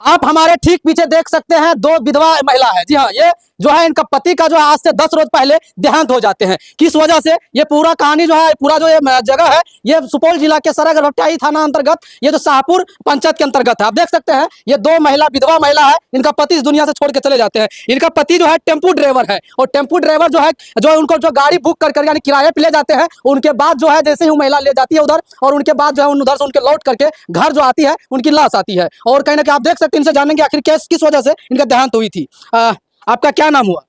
आप हमारे ठीक पीछे देख सकते हैं दो विधवा महिला है। जी हाँ, ये जो है इनका पति का जो है आज से 10 रोज पहले देहांत हो जाते हैं। किस वजह से? ये पूरा कहानी जो है, पूरा जो ये जगह है, ये सुपौल जिला के सरायरंजन भटियाही थाना अंतर्गत, ये जो शाहपुर पंचायत के अंतर्गत है। आप देख सकते हैं ये दो महिला विधवा महिला है, इनका पति इस दुनिया से छोड़ के चले जाते हैं। इनका पति जो है टेम्पू ड्राइवर है, और टेम्पू ड्राइवर जो है जो उनको जो गाड़ी बुक कर यानी किराए पे ले जाते हैं, उनके बाद जो है जैसे ही वो महिला ले जाती है उधर, और उनके बाद जो है उधर से उनके लौट करके घर जो आती है, उनकी लाश आती है। और कहीं ना कहीं आप देख सकते हैं, इनसे जानेंगे आखिर किस वजह से इनका देहांत हुई थी। आपका क्या नाम हुआ?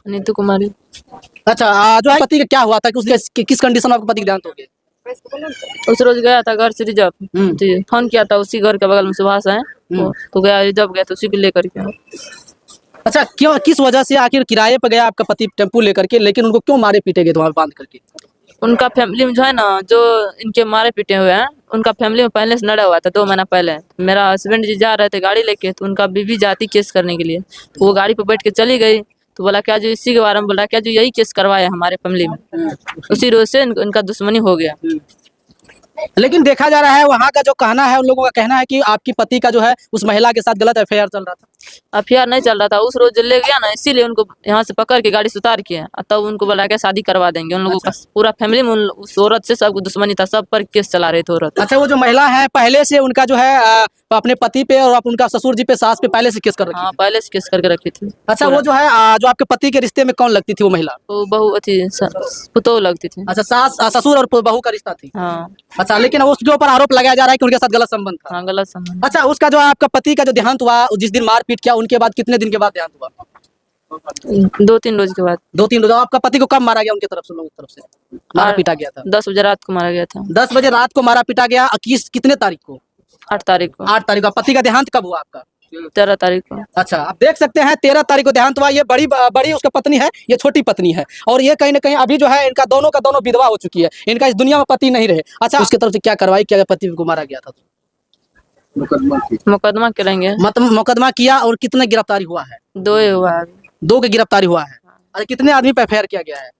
नीतू कुमारी। अच्छा, जो है पति का क्या हुआ था कि उसके किस कंडीशन में आपका पति का देहांत हो गया? उस रोज गया था घर से रिजर्व, फोन किया था उसी घर के बगल में सुभाष है, तो गया रिजर्व गया तो उसी को लेकर के। अच्छा, क्यों, किस वजह से आखिर किराए पर गया आपका पति टेम्पू लेकर के, लेकिन उनको क्यों मारे पीटे गए वहां बांध करके? उनका फैमिली में जो है ना, जो इनके मारे पीटे हुए हैं, उनका फैमिली में पहले से लड़ा हुआ था 2 महीना पहले। मेरा हस्बैंड जी जा रहे थे गाड़ी लेके, तो उनका बीवी जाती केस करने के लिए, तो वो गाड़ी पर बैठ के चली गई, तो बोला क्या जो इसी के बारे में बोला क्या जो यही केस करवाया हमारे फैमिली में, उसी रोज से इनका दुश्मनी हो गया। लेकिन देखा जा रहा है वहाँ का जो कहना है, उन लोगों का कहना है कि आपकी पति का जो है उस महिला के साथ गलत अफेयर चल रहा था। अफेयर नहीं चल रहा था, उस रोज ले गया ना, इसीलिए उनको यहाँ से पकड़ के गाड़ी से उतार के तब उनको बोला के शादी करवा देंगे। उन लोगों का पूरा फैमिली में उस औरत से सबको दुश्मनी था, सब पर केस चला रहे थे औरत। अच्छा, वो जो महिला है पहले से उनका जो है अपने पति पे और उनका ससुर जी पे, सास पे पहले से केस कर रखी? हाँ, पहले से केस करके रखी थी। अच्छा, वो जो है जो आपके पति के रिश्ते में कौन लगती थी वो महिला? वो बहू अथी पुतोह लगती थी। अच्छा, सास ससुर और बहू का रिश्ता थी। हाँ। अच्छा, लेकिन उसके ऊपर आरोप लगाया जा रहा है कि उनके साथ गलत संबंध था। हाँ, गलत संबंध। अच्छा, उसका जो आपका पति का जो देहांत हुआ, जिस दिन मारपीट किया, उनके बाद कितने दिन के बाद देहांत हुआ? 2-3 रोज के बाद। 2-3 रोज। आपका पति को कब मारा गया? उनकी तरफ से, लोगों की तरफ से मारा पीटा गया था? 10 बजे रात को मारा गया था। 10 बजे रात को मारा पीटा गया। कितने तारीख को? 8 तारीख को। 8 तारीख को। पति का देहांत कब हुआ आपका? 13 तारीख को। अच्छा, आप देख सकते हैं 13 तारीख को देहांत हुआ। ये बड़ी उसका पत्नी है, ये छोटी पत्नी है, और ये कहीं ना कहीं अभी जो है इनका दोनों का दोनों विधवा हो चुकी है, इनका इस दुनिया में पति नहीं रहे। अच्छा, उसकी तरफ से क्या कार्रवाई किया? पति को मारा गया था तो मुकदमा करेंगे। मतलब मुकदमा किया, और कितने गिरफ्तारी हुआ है? 2 ही हुआ है। 2 की गिरफ्तारी हुआ है। अच्छा, कितने आदमी पे एफआईआर किया गया है?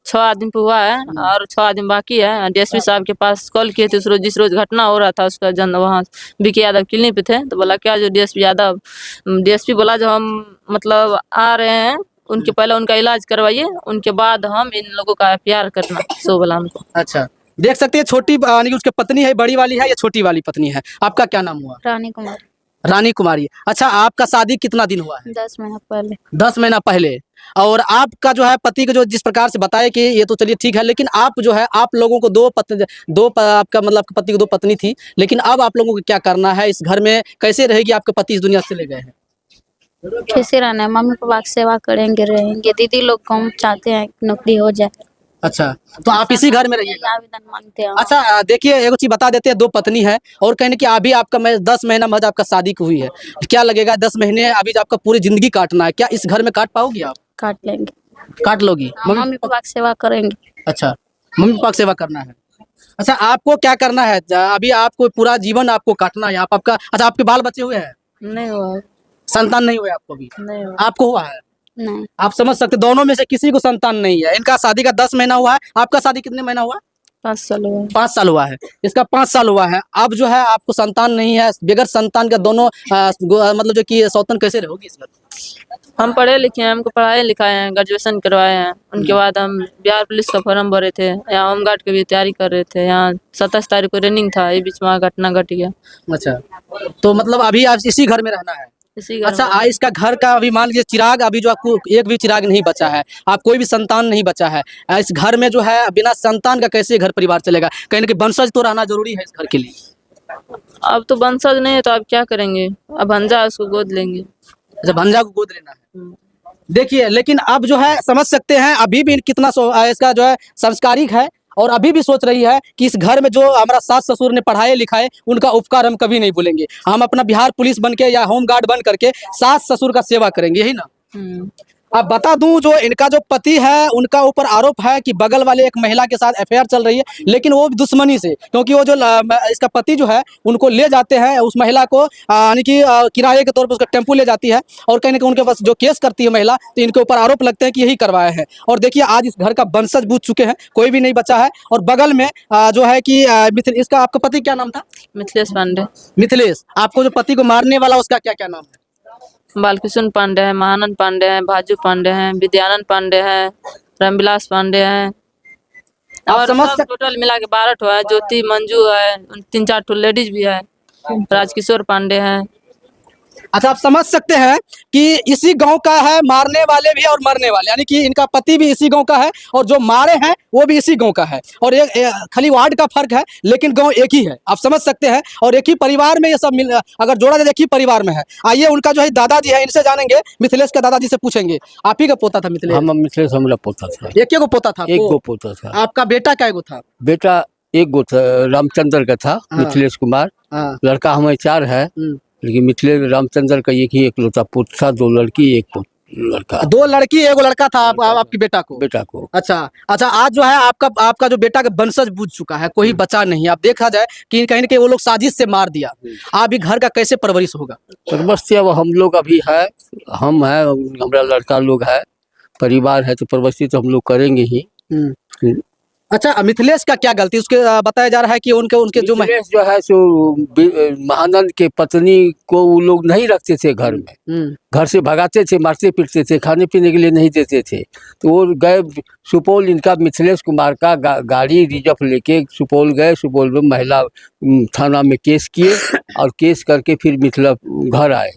6 आदमी पे हुआ है, और 6 आदमी बाकी है। डीएसपी साहब के पास कॉल किए थे जिस रोज घटना हो रहा था, उसका वहाँ बीके यादव क्लिनिक पे थे, तो बोला क्या जो डीएसपी बोला जो हम मतलब आ रहे हैं, उनके पहले उनका इलाज करवाइए, उनके बाद हम इन लोगों का एफआईआर करना, सो बोला हमको। अच्छा, देख सकते हैं छोटी उसकी पत्नी है, बड़ी वाली है, ये छोटी वाली पत्नी है। आपका क्या नाम हुआ? रानी कुमारी। रानी कुमारी। अच्छा, आपका शादी कितना दिन हुआ है? 10 महीना पहले। 10 महीना पहले। और आपका जो है पति को जो जिस प्रकार से बताया कि ये तो चलिए ठीक है, लेकिन आप जो है आप लोगों को आपका मतलब पति को 2 पत्नी थी, लेकिन अब आप लोगों को क्या करना है? इस घर में कैसे रहेगी? आपके पति इस दुनिया से चले गए हैं, कैसे रहना है? मम्मी पापा की सेवा करेंगे, रहेंगे। दीदी लोग कम चाहते हैं नौकरी हो जाए। अच्छा, तो आप इसी घर में रहिएगा? आवेदन मांगते हैं। अच्छा, देखिए एक चीज बता देते हैं, 2 पत्नी है, और कहने की अभी आपका 10 महीना बाद आपका शादी को हुई है। क्या लगेगा 10 महीने अभी आपका पूरी जिंदगी काटना है, क्या इस घर में काट पाओगी आप? काट लेंगे। काट लोगी? मम्मी पापा की सेवा करेंगे। अच्छा, मम्मी पापा की सेवा करना है। अच्छा, आपको क्या करना है? अभी आपको पूरा जीवन आपको काटना है आपका। अच्छा, आपके बाल बच्चे हुए हैं? नहीं हुआ। संतान नहीं हुए आपको भी? नहीं हुआ। आपको हुआ है? नहीं। आप समझ सकते, दोनों में से किसी को संतान नहीं है। इनका शादी का 10 महीना हुआ है, आपका शादी कितने महीना हुआ? 5 साल हुआ। 5 साल हुआ है, इसका 5 साल हुआ है। अब जो है आपको संतान नहीं है, बगैर संतान का दोनों मतलब जो कि सौतन कैसे रहोगी इस घर? हम पढ़े लिखे हैं, हमको पढ़ाए लिखाए हैं, ग्रेजुएशन करवाए हैं। उनके बाद हम बिहार पुलिस का फॉर्म भरे थे, यहाँ होमगार्ड की भी तैयारी कर रहे थे। यहाँ 27 तारीख को ट्रेनिंग था, ये बीच में घटना घट गया। अच्छा, तो मतलब अभी आप इसी घर में रहना है? इसी घर अच्छा, में। इसका घर का अभी मान लीजिए चिराग, अभी जो आपको एक भी चिराग नहीं बचा है, आप कोई भी संतान नहीं बचा है इस घर में, जो है बिना संतान का कैसे घर परिवार चलेगा? कहीं ना कहीं वंशज तो रहना जरूरी है इस घर के लिए। अब तो वंशज नहीं है तो अब क्या करेंगे? अब भंजा उसको गोद लेंगे। अच्छा, भंजा को गोद लेना है। देखिए, लेकिन अब जो है समझ सकते हैं अभी भी कितना इसका जो है संस्कारिक है, और अभी भी सोच रही है कि इस घर में जो हमारा सास ससुर ने पढ़ाए लिखाए, उनका उपकार हम कभी नहीं भूलेंगे। हम अपना बिहार पुलिस बन के या होमगार्ड बन करके सास ससुर का सेवा करेंगे, यही ना? अब बता दूं, जो इनका जो पति है उनका ऊपर आरोप है कि बगल वाले एक महिला के साथ अफेयर चल रही है, लेकिन वो भी दुश्मनी से, क्योंकि वो जो इसका पति जो है उनको ले जाते हैं, उस महिला को यानी कि किराए के तौर पर उसका टेम्पू ले जाती है और कहीं ना कहीं उनके पास जो केस करती है महिला, तो इनके ऊपर आरोप लगते हैं कि यही करवाए हैं। और देखिए आज इस घर का वंशज बूझ चुके हैं, कोई भी नहीं बचा है। और बगल में जो है कि इसका आपका पति क्या नाम था? मिथिलेश पांडे। मिथिलेश। आपको जो पति को मारने वाला उसका क्या क्या नाम है? बालकृष्ण पांडे हैं, महानंद पांडे हैं, भाजू पांडे हैं, विद्यानंद पांडे हैं, रामविलास पांडे हैं और सब टोटल मिला के 12 ठो है। ज्योति मंजू है, 3-4 ठो लेडीज भी है, राजकिशोर पांडे हैं। अच्छा, आप समझ सकते हैं कि इसी गांव का है मारने वाले भी और मरने वाले, यानी कि इनका पति भी इसी गांव का है और जो मारे हैं वो भी इसी गांव का है। और खाली वार्ड का फर्क है, लेकिन गांव एक ही है, आप समझ सकते हैं। और एक ही परिवार में ये सब अगर जोड़ा जाए, एक ही परिवार में है। आइए उनका जो है दादाजी है, इनसे जानेंगे, मिथिलेश के दादाजी से पूछेंगे। आप ही का पोता था मिथिलेश? हम मिथिलेश हमारा पोता था। एक को पोता था? एक गो पोता था। आपका बेटा क्या गो था? बेटा एक गो था, रामचंद्र का था, मिथिलेश कुमार। लड़का हमारे 4 है, लेकिन मिथिलेश रामचंद्र का एक ही एकलौता पुत्र था। 2 लड़की 1 लड़का। 2 लड़की 1 लड़का था आपके बेटा को? अच्छा। आज जो है आपका जो बेटा का वंशज बुझ चुका है, कोई बचा नहीं। आप देखा जाए कि कहीं ना कहीं वो लोग साजिश से मार दिया। आप भी घर का कैसे परवरिश होगा? परवरिश अब हम लोग अभी है, हम है, हमारा लड़का लोग है, परिवार है, तो परवरिश तो हम लोग करेंगे ही। अच्छा, मिथिलेश का क्या गलती? उसके बताया जा रहा है कि उनके जो मिथिलेश जो है सो महानंद के पत्नी को वो लोग नहीं रखते थे घर में, घर से भगाते थे, मारते पीटते थे, खाने पीने के लिए नहीं देते थे। तो वो गए सुपौल, इनका मिथिलेश कुमार का गाड़ी रिजर्व लेके सुपौल गए। सुपौल में महिला थाना में केस किए और केस करके फिर मिथिला घर आए।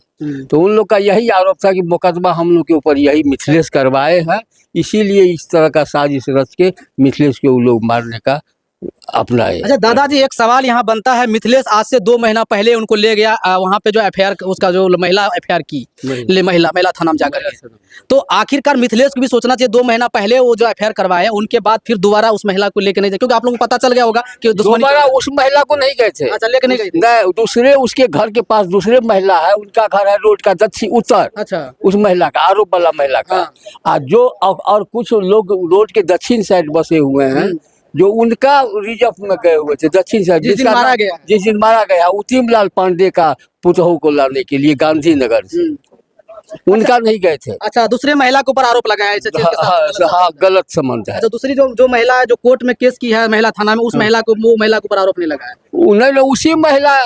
तो उन लोग का यही आरोप था कि मुकदमा हम लोग के ऊपर यही मिथिलेश करवाए हैं, इसीलिए इस तरह का साजिश रच के मिथिलेश के वो लोग मारने का अपनाए। अच्छा दादाजी, एक सवाल यहाँ बनता है, मिथिलेश आज से 2 महीना पहले उनको ले गया वहाँ पे जो एफआईआर, उसका जो महिला एफआईआर की महिला थाना में जाकर, तो आखिरकार मिथिलेश को भी सोचना चाहिए 2 महीना पहले वो जो एफआईआर करवाए, उनके बाद फिर दोबारा उस महिला को लेकर नहीं जाए, क्योंकि आप लोगों को पता चल गया होगा कि दोबारा उस महिला को नहीं गए थे। अच्छा, लेकर नहीं गए? नहीं, दूसरे उसके घर के पास दूसरे महिला है, उनका घर है रोड का दक्षिण उत्तर। अच्छा, उस महिला का, आरोप वाला महिला का। जो और कुछ लोग रोड के दक्षिण साइड बसे हुए हैं, जो उनका रिजर्व में गए हुए थे दक्षिण साइड, जिस दिन मारा गया उत्तमलाल पांडे का पुतहू को लाने के लिए गांधीनगर से, उनका नहीं गए थे। अच्छा, दूसरे महिला के ऊपर आरोप लगाया। हाँ, गलत संबंध है। अच्छा, दूसरी जो महिला है जो कोर्ट में केस की है महिला थाना में, उस महिला को, वो महिला के ऊपर आरोप नहीं लगाया? नहीं, उसी महिला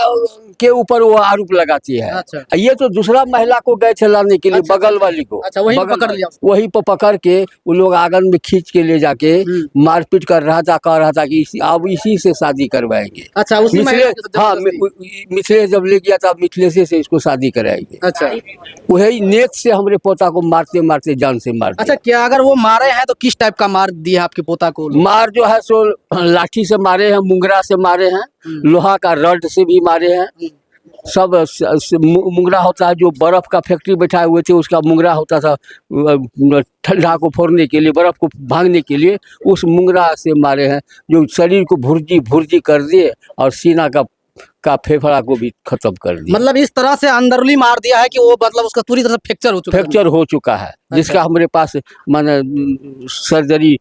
के ऊपर वो आरोप लगाती है। अच्छा। ये तो दूसरा महिला को गए थे लाने के लिए। अच्छा, बगल वाली को। अच्छा, वही पकड़ लिया। वही पर पकड़ के वो लोग आंगन में खींच के ले जाके मारपीट कर रहा था, कह रहा था कि अब इसी से शादी करवाएंगे। अच्छा, उसी हाँ, मिथिलेश जब ले गया था, मिथिलेश से इसको शादी कराएंगे। अच्छा, वही नेत से हमारे पोता को मारते मारते जान से मार दिया। अच्छा, क्या अगर वो मारे हैं तो किस टाइप का मार दिया आपके पोता को? मार जो है सो लाठी से मारे हैं, मुंगरा से मारे हैं, लोहा का रड से भी मारे हैं। सब मुंगरा होता है, जो बर्फ का फैक्ट्री बैठाए हुए थे उसका मुंगरा होता था, ठंडा को फोड़ने के लिए, बर्फ को भागने के लिए, उस मुंगरा से मारे हैं, जो शरीर को भुर्जी भुर्जी कर दिए और सीना का फेफड़ा को भी खत्म कर दिया। मतलब इस तरह से अंदरूनी मार दिया है कि वो मतलब उसका पूरी तरह फ्रैक्चर हो चुका है। जिसका हमारे पास माने सर्जरी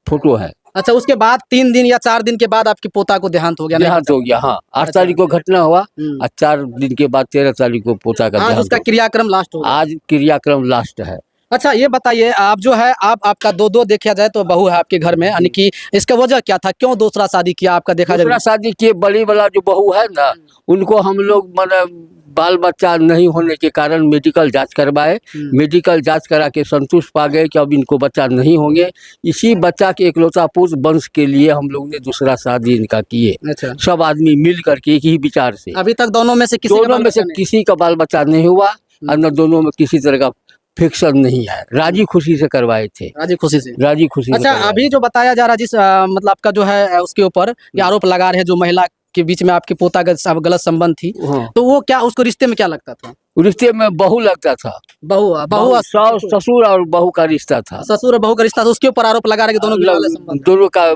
फोटो है। अच्छा, उसके बाद 3 दिन या 4 दिन के बाद आपके पोता को देहांत हो गया? देहांत हो गया, हाँ। 8 तारीख को घटना हुआ और 4 दिन के बाद 13 तारीख को पोता का देहांत। उसका क्रियाक्रम लास्ट होगा? आज क्रियाक्रम लास्ट है। अच्छा, ये बताइए, आप जो है आपका 2 देखा जाए तो बहू है आपके घर में, यानी कि इसका वजह क्या था, क्यों दूसरा शादी किया आपका? देखा जाए दूसरा शादी किए, बड़ी वाला जो बहू है ना, उनको हम लोग माने बाल बच्चा नहीं होने के कारण मेडिकल जांच करवाए। मेडिकल जांच करा के संतुष्ट पा गए कि अब इनको बच्चा नहीं होंगे। इसी बच्चा के एकलौता पुत्र वंश के लिए हम लोग ने दूसरा शादी इनका किए। अच्छा। सब आदमी मिल करके एक ही विचार से। अभी तक दोनों में से किसी का बाल बच्चा नहीं हुआ और न दोनों में किसी तरह का फिक्सन नहीं है। राजी खुशी से करवाए थे। राजी खुशी। अच्छा, अभी जो बताया जा रहा है, जिस मतलब आपका जो है उसके ऊपर ये आरोप लगा रहे हैं, जो महिला के बीच में आपके पोता का गलत संबंध थी, तो वो क्या उसको रिश्ते में क्या लगता था? रिश्ते में बहू लगता था। बहू ससुर और बहू का रिश्ता था। ससुर और बहू का रिश्ता था, उसके ऊपर आरोप लगा रहे हैं दोनों का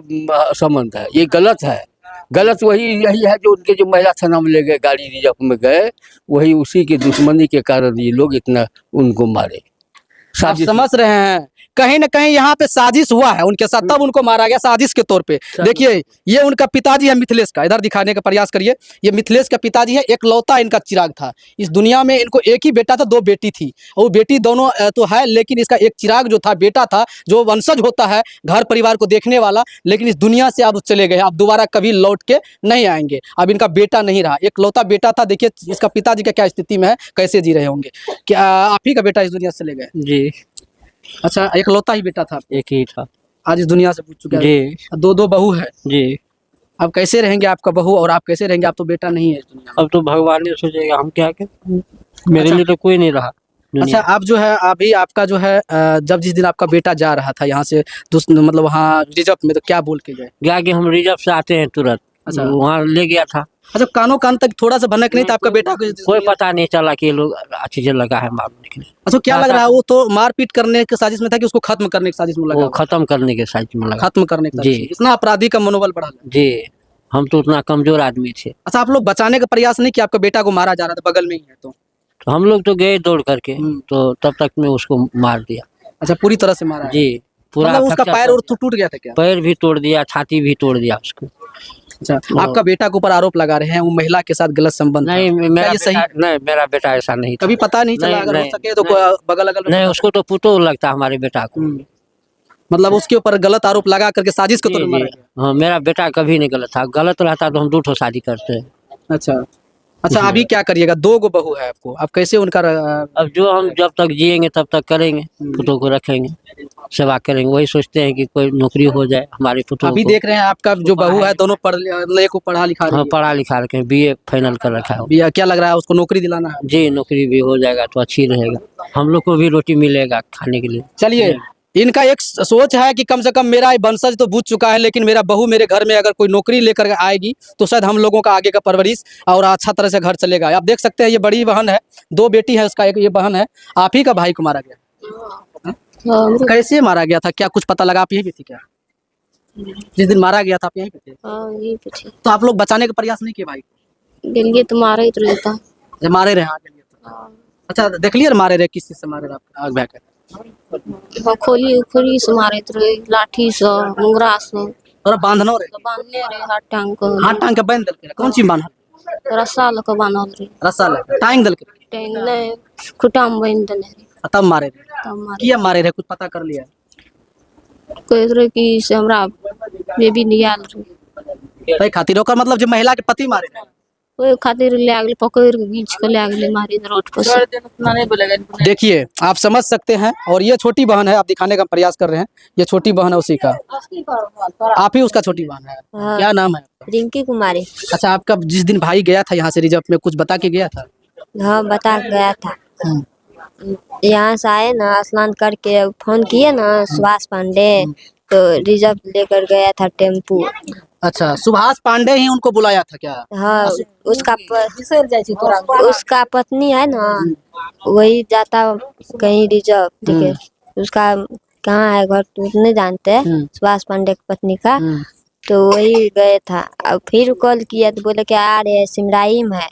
संबंध है। ये गलत है। गलत यही है जो उनके जो महिला थाना में ले गए, गाड़ी रिजर्व में गए, वही उसी के दुश्मनी के कारण ये लोग इतना उनको मारे। साजिश समझ रहे हैं, कहीं ना कहीं यहाँ पे साजिश हुआ है उनके साथ, तब उनको मारा गया साजिश के तौर पे। देखिए ये उनका पिताजी है मिथिलेश का, इधर दिखाने का प्रयास करिए। ये मिथिलेश का पिताजी है, एकलौता इनका चिराग था इस दुनिया में। इनको एक ही बेटा था, 2 बेटी थी, वो बेटी दोनों तो है, लेकिन इसका एक चिराग जो था, बेटा था, जो वंशज होता है घर परिवार को देखने वाला, लेकिन इस दुनिया से अब चले गए, अब दोबारा कभी लौट के नहीं आएंगे। अब इनका बेटा नहीं रहा, एकलौता बेटा था। देखिए इसका पिताजी का क्या स्थिति में है, कैसे जी रहे होंगे। क्या आप ही का बेटा इस दुनिया से चले गए? जी अच्छा, एकलौता ही बेटा था, एक ही था आज इस दुनिया से पूछ चुका है। जी 2 बहू है, जी। अब कैसे रहेंगे आपका बहू और आप कैसे रहेंगे? आप तो बेटा नहीं है इस दुनिया में। अब तो भगवान ने सोचेगा, हम क्या करें, मेरे अच्छा। लिए तो कोई नहीं रहा अच्छा, दुनिया। आप जो है अभी आपका जो है जब जिस दिन आपका बेटा जा रहा था यहाँ से मतलब वहाँ रिजर्व में, तो क्या बोल के गए? गया कि हम रिजर्व से आते हैं तुरंत। अच्छा। वहाँ ले गया था, अच्छा, कानों कान तक थोड़ा सा भनक नहीं था आपका बेटा को? कोई पता नहीं चला कि ये लोग अच्छी से लगा है मारने के लिए। अच्छा, क्या लग रहा है, वो तो मारपीट करने की साजिश में था कि उसको खत्म करने की साजिश में लगा? वो खत्म करने के साइड में लगा। खत्म करने की साजिश जी। में। इतना अपराधी का मनोबल बढ़ा। जी, हम तो उतना कमजोर आदमी थे। अच्छा, आप लोग बचाने का प्रयास नहीं किया? आपका बेटा को मारा जा रहा था, बगल में ही है तो। तो हम लोग तो गए दौड़ करके, हम्म। तो तब तक में उसको मार दिया। अच्छा, पूरी तरह से मारा है? जी, पूरा मतलब उसका फ्रैक्चर पैर और टूट गया था क्या? पैर भी तोड़ दिया, छाती भी तोड़ दिया उसको। अच्छा, आपका बेटा के ऊपर आरोप लगा रहे हैं वो महिला के साथ गलत संबंध था। नहीं, मेरा ये सही? बेटा नहीं, मेरा बेटा ऐसा नहीं था। कभी पता नहीं चला? नहीं, अगर हो नहीं, सके तो बगल अगल नहीं, उसको तो पुतो लगता हमारे बेटा को। मतलब उसके ऊपर गलत आरोप लगा करके साजिश के तौर पे जी, मारा जी। गया। हाँ, मेरा बेटा कभी नहीं गलत था, गलत रहता तो हम 2 ठो शादी करते हैं। अच्छा अच्छा, अभी क्या करिएगा? 2 गो बहू है आपको, आप कैसे उनका अब जो हम जब तक जिएंगे तब तक करेंगे, पुतों को रखेंगे, सेवा करेंगे। वही सोचते हैं कि कोई नौकरी हो जाए हमारे पुतों अभी को। देख रहे हैं आपका जो बहू है दोनों एक को पढ़ा लिखा रही हाँ, है। पढ़ा लिखा रखे, BA फाइनल कर रखा है। भैया क्या लग रहा है उसको नौकरी दिलाना है? जी, नौकरी भी हो जाएगा तो अच्छी रहेगा, हम लोग को भी रोटी मिलेगा खाने के लिए। चलिए, इनका एक सोच है कि कम से कम मेरा वंशज तो बूझ चुका है, लेकिन मेरा बहू मेरे घर में अगर कोई नौकरी लेकर आएगी तो शायद हम लोगों का आगे का परवरिश और अच्छा तरह से घर चलेगा। आप देख सकते हैं ये बड़ी बहन है, 2 बेटी है उसका, एक ये बहन है। आप ही का भाई को मारा गया? कैसे मारा गया था, क्या कुछ पता लगा? आप यहीं पे थी क्या जिस दिन मारा गया था? आप यहीं पे थे? यही पे थे, तो आप लोग बचाने का प्रयास नहीं किए भाई को? गेलिए तो मारा ही तो रहता। जब मारे रहे आगे लिए तो। अच्छा, देख लिया मारे रहे, किस चीज से मारे रहे? आप आग बहकर खोली खोली से मारे तो रहे, लाठी से, मुंगरा से, और बांधना रहे, तो बांधले रहे हाथ टांग को, हाथ टांग के बांध दल के? कौन चीज बांधा? रस्सा लगा बांधल रहे, रस्सा लगा टांग दल के, टांग नहीं खुटा में बांध देने रहे, तब मारे रहे? तब मारे। किया मारे रहे, कुछ पता कर लिया? कोई तरह की से हमरा बेबी निकाल रहे, भाई खातिर ओकर मतलब जो महिला के पति मारे रहे? कोई खातिर ले आगले पकड़ के बीच को ले आगले मारी रोड पर से। उतना नहीं बोलेगा। देखिए आप समझ सकते हैं, और ये छोटी बहन है, आप दिखाने का प्रयास कर रहे हैं, ये छोटी बहन है उसी का, आप ही उसका छोटी बहन है। हाँ। क्या नाम है? रिंकी कुमारी। अच्छा, आपका जिस दिन भाई गया था यहाँ से रिजर्व में, कुछ बता के गया था? हाँ, बता गया था। यहाँ से आए ना, स्नान करके फोन किए ना सुभाष पांडे, तो रिजर्व लेकर गया था टेम्पू। अच्छा, सुभाष पांडे ही उनको बुलाया था क्या? हाँ, उसका पत्नी है ना, वही जाता कहीं रिजर्व, ठीक है। उसका कहाँ है घर तो नहीं जानते, सुभाष पांडे की पत्नी का, तो वही गए था। अब फिर कॉल किया तो बोले कि आ रहे हैं, सिमराई में है,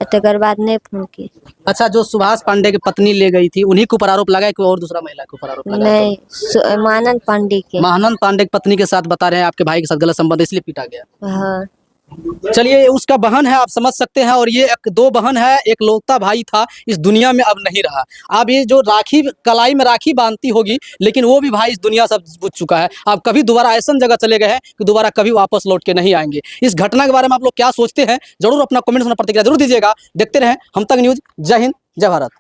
तकर बाद नहीं फोन किए। अच्छा, जो सुभाष पांडे की पत्नी ले गई थी उन्हीं के ऊपर आरोप लगा है कि और दूसरा महिला के ऊपर आरोप लगा? नहीं, मानंद पांडे के। महानंद पांडे की पत्नी के साथ बता रहे हैं आपके भाई के साथ गलत संबंध, इसलिए पीटा गया। हाँ, चलिए, उसका बहन है, आप समझ सकते हैं, और ये 2 बहन है, एक लौता भाई था, इस दुनिया में अब नहीं रहा। अब ये जो राखी कलाई में राखी बांधती होगी, लेकिन वो भी भाई इस दुनिया से बुझ चुका है। अब कभी दोबारा ऐसा जगह चले गए हैं कि दोबारा कभी वापस लौट के नहीं आएंगे। इस घटना के बारे में आप लोग क्या सोचते हैं, जरूर अपना कमेंट्स में प्रतिक्रिया जरूर दीजिएगा। देखते रहें हम तक न्यूज। जय हिंद, जय भारत।